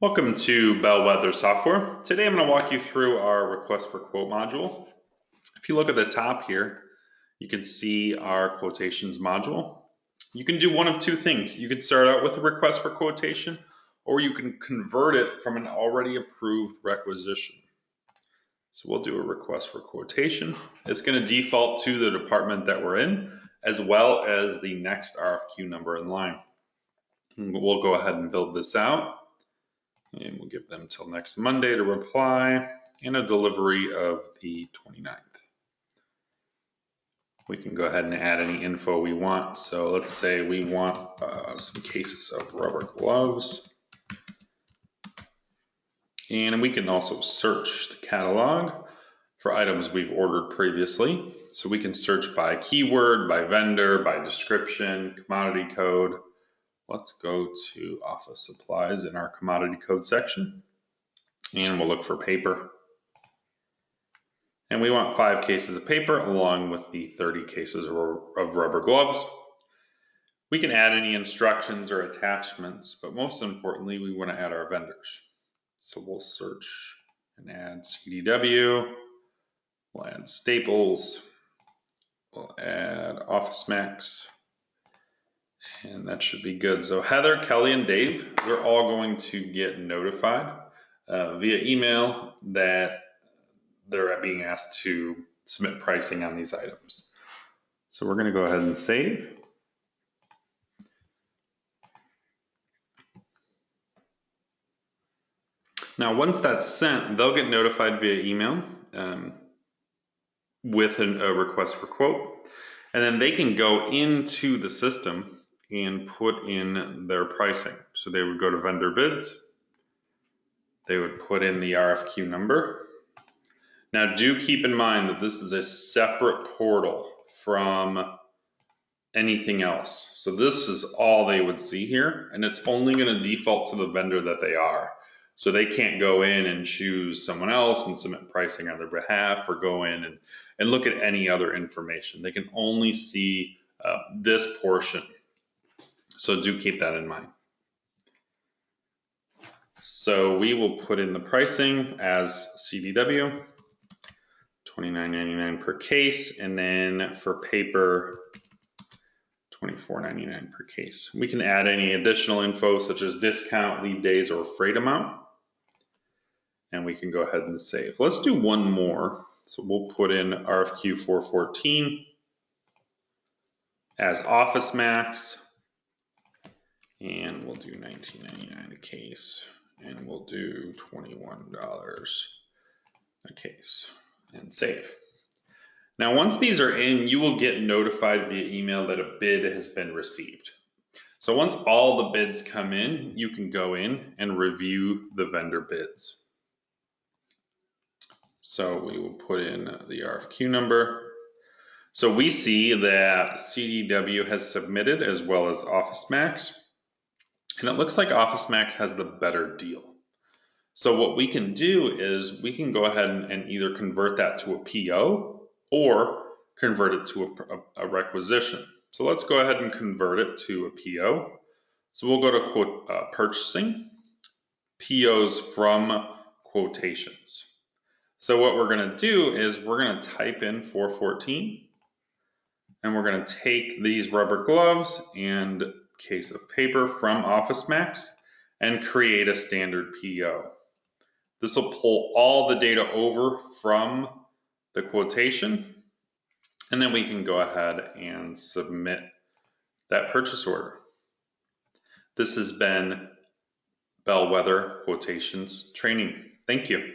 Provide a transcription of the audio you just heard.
Welcome to Bellwether Software. Today I'm going to walk you through our request for quote module. If you look at the top here, you can see our quotations module. You can do one of two things. You can start out with a request for quotation, or you can convert it from an already approved requisition. So we'll do a request for quotation. It's going to default to the department that we're in, as well as the next RFQ number in line. And we'll go ahead and build this out. And we'll give them till next Monday to reply, and a delivery of the 29th. We can go ahead and add any info we want. So let's say we want some cases of rubber gloves. And we can also search the catalog for items we've ordered previously. So we can search by keyword, by vendor, by description, commodity code. Let's go to office supplies in our commodity code section, and we'll look for paper. And we want 5 cases of paper along with the 30 cases of rubber gloves. We can add any instructions or attachments, but most importantly, we want to add our vendors. So we'll search and add CDW, we'll add Staples, we'll add Office Max. And that should be good. So Heather, Kelly, and Dave, they're all going to get notified via email that they're being asked to submit pricing on these items. So we're going to go ahead and save. Now, once that's sent, they'll get notified via email with a request for quote. And then they can go into the system and put in their pricing. So they would go to vendor bids. They would put in the RFQ number. Now do keep in mind that this is a separate portal from anything else. So this is all they would see here, and it's only going to default to the vendor that they are. So they can't go in and choose someone else and submit pricing on their behalf, or go in and look at any other information. They can only see this portion. So do keep that in mind. So we will put in the pricing as CDW, $29.99 per case, and then for paper, $24.99 per case. We can add any additional info such as discount, lead days, or freight amount. And we can go ahead and save. Let's do one more. So we'll put in RFQ 414 as Office Max. And we'll do $19.99 a case, and we'll do $21 a case, and save. Now, once these are in, you will get notified via email that a bid has been received. So once all the bids come in, you can go in and review the vendor bids. So we will put in the RFQ number. So we see that CDW has submitted, as well as Office Max. And it looks like Office Max has the better deal. So what we can do is we can go ahead and either convert that to a PO or convert it to a requisition. So let's go ahead and convert it to a PO. So we'll go to purchasing, POs from quotations. So what we're going to do is we're going to type in 414, and we're going to take these rubber gloves and case of paper from Office Max and create a standard PO. This will pull all the data over from the quotation, and then we can go ahead and submit that purchase order. This has been Bellwether Quotations Training. Thank you.